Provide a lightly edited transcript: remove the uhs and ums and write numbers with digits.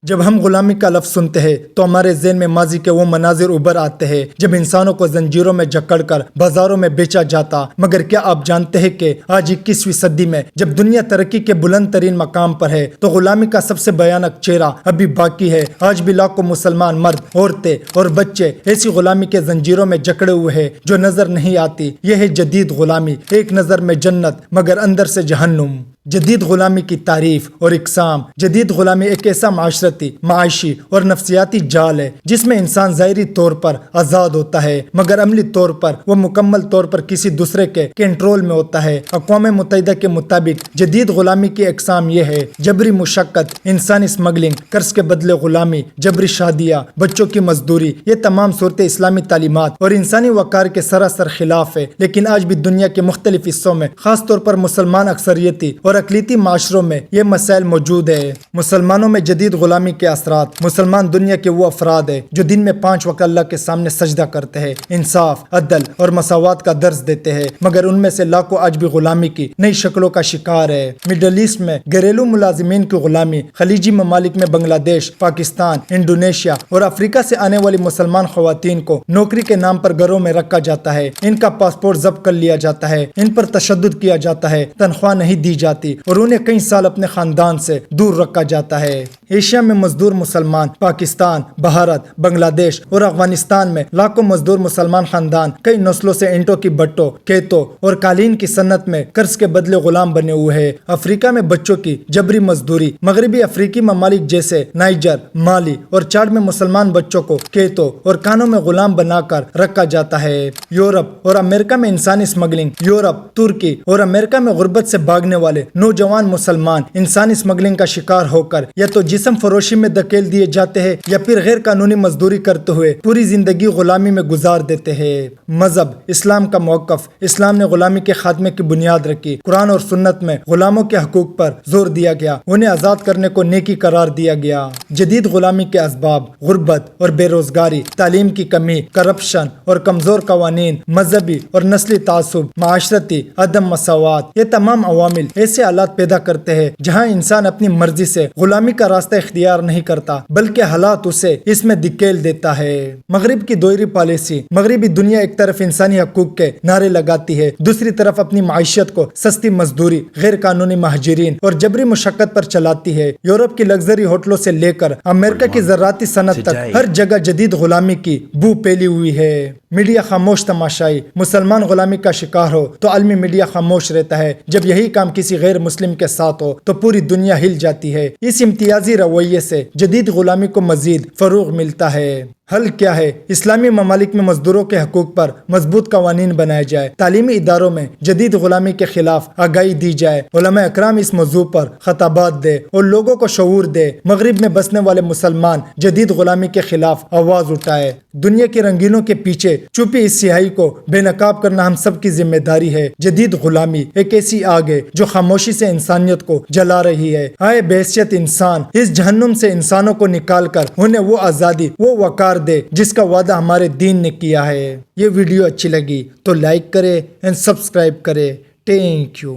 جب ہم غلامی کا لفظ سنتے ہیں تو ہمارے ذہن میں ماضی کے وہ مناظر ابھر آتے ہیں جب انسانوں کو زنجیروں میں جکڑ کر بازاروں میں بیچا جاتا۔ مگر کیا آپ جانتے ہیں کہ آج 21ویں صدی میں جب دنیا ترقی کے بلند ترین مقام پر ہے تو غلامی کا سب سے بھیانک چہرہ ابھی باقی ہے۔ آج بھی لاکھوں مسلمان مرد، عورتیں اور بچے ایسی غلامی کے زنجیروں میں جکڑے ہوئے ہیں جو نظر نہیں آتی۔ یہ ہے جدید غلامی، ایک نظر میں جنت مگر اندر سے جہنم۔ جدید غلامی کی تعریف اور اقسام۔ جدید غلامی ایک ایسا معاشرتی، معاشی اور نفسیاتی جال ہے جس میں انسان ظاہری طور پر آزاد ہوتا ہے مگر عملی طور پر وہ مکمل طور پر کسی دوسرے کے کنٹرول میں ہوتا ہے۔ اقوام متحدہ کے مطابق جدید غلامی کی اقسام یہ ہے: جبری مشقت، انسانی اسمگلنگ، قرض کے بدلے غلامی، جبری شادیاں، بچوں کی مزدوری۔ یہ تمام صورتیں اسلامی تعلیمات اور انسانی وقار کے سراسر خلاف ہے، لیکن آج بھی دنیا کے مختلف حصوں میں، خاص طور پر مسلمان اکثریتی اور اقلیتی معاشروں میں یہ مسائل موجود ہے۔ مسلمانوں میں جدید غلامی کے اثرات۔ مسلمان دنیا کے وہ افراد ہیں جو دن میں 5 وقت اللہ کے سامنے سجدہ کرتے ہیں، انصاف، عدل اور مساوات کا درس دیتے ہیں، مگر ان میں سے لاکھوں آج بھی غلامی کی نئی شکلوں کا شکار ہے۔ مڈل ایسٹ میں گھریلو ملازمین کی غلامی، خلیجی ممالک میں بنگلہ دیش، پاکستان، انڈونیشیا اور افریقہ سے آنے والی مسلمان خواتین کو نوکری کے نام پر گھروں میں رکھا جاتا ہے، ان کا پاسپورٹ ضبط کر لیا جاتا ہے، ان پر تشدد کیا جاتا ہے، تنخواہ نہیں دی جاتی اور انہیں کئی سال اپنے خاندان سے دور رکھا جاتا ہے۔ ایشیا میں مزدور مسلمان، پاکستان، بھارت، بنگلہ دیش اور افغانستان میں لاکھوں مزدور مسلمان خاندان کئی نسلوں سے اینٹوں کی بٹوں، کھیتوں اور قالین کی صنعت میں قرض کے بدلے غلام بنے ہوئے ہیں۔ افریقہ میں بچوں کی جبری مزدوری۔ مغربی افریقی ممالک جیسے نائجر، مالی اور چاڈ میں مسلمان بچوں کو کھیتوں اور کانوں میں غلام بنا کر رکھا جاتا ہے۔ یورپ اور امریکہ میں انسانی اسمگلنگ۔ یورپ، ترکی اور امریکہ میں غربت سے بھاگنے والے نوجوان مسلمان انسانی اسمگلنگ کا شکار ہو کر یا تو جسم فروشی میں دھکیل دیے جاتے ہیں یا پھر غیر قانونی مزدوری کرتے ہوئے پوری زندگی غلامی میں گزار دیتے ہیں۔ مذہب۔ اسلام کا موقف۔ اسلام نے غلامی کے خاتمے کی بنیاد رکھی۔ قرآن اور سنت میں غلاموں کے حقوق پر زور دیا گیا، انہیں آزاد کرنے کو نیکی قرار دیا گیا۔ جدید غلامی کے اسباب: غربت اور بے روزگاری، تعلیم کی کمی، کرپشن اور کمزور قوانین، مذہبی اور نسلی تعصب، معاشرتی عدم مساوات۔ یہ تمام عوامل ایسے حالات پیدا کرتے ہیں جہاں انسان اپنی مرضی سے غلامی کا راستہ اختیار نہیں کرتا بلکہ حالات اسے اس میں دھکیل دیتا ہے۔ مغرب کی دوہری پالیسی۔ مغربی دنیا ایک طرف انسانی حقوق کے نعرے لگاتی ہے، دوسری طرف اپنی معیشت کو سستی مزدوری، غیر قانونی مہاجرین اور جبری مشقت پر چلاتی ہے۔ یورپ کی لگژری ہوٹلوں سے لے کر امریکہ کی زراعتی صنعت تک ہر جگہ جدید غلامی کی بو پھیلی ہوئی ہے۔ میڈیا خاموش تماشائی۔ مسلمان غلامی کا شکار ہو تو عالمی میڈیا خاموش رہتا ہے، جب یہی کام کسی غیر مسلم کے ساتھ ہو تو پوری دنیا ہل جاتی ہے۔ اس امتیازی رویے سے جدید غلامی کو مزید فروغ ملتا ہے۔ حل کیا ہے؟ اسلامی ممالک میں مزدوروں کے حقوق پر مضبوط قوانین بنائے جائے، تعلیمی اداروں میں جدید غلامی کے خلاف آگاہی دی جائے، علماء اکرام اس موضوع پر خطابات دے اور لوگوں کو شعور دے، مغرب میں بسنے والے مسلمان جدید غلامی کے خلاف آواز اٹھائے۔ دنیا کے رنگینوں کے پیچھے چھپی اس سیاہی کو بے نقاب کرنا ہم سب کی ذمہ داری ہے۔ جدید غلامی ایک ایسی آگ ہے جو خاموشی سے انسانیت کو جلا رہی ہے۔ آئے بحیثیت انسان اس جہنم سے انسانوں کو نکال کر انہیں وہ آزادی، وہ وقار دے جس کا وعدہ ہمارے دین نے کیا ہے۔ یہ ویڈیو اچھی لگی تو لائک کرے اور سبسکرائب کرے۔ Thank you.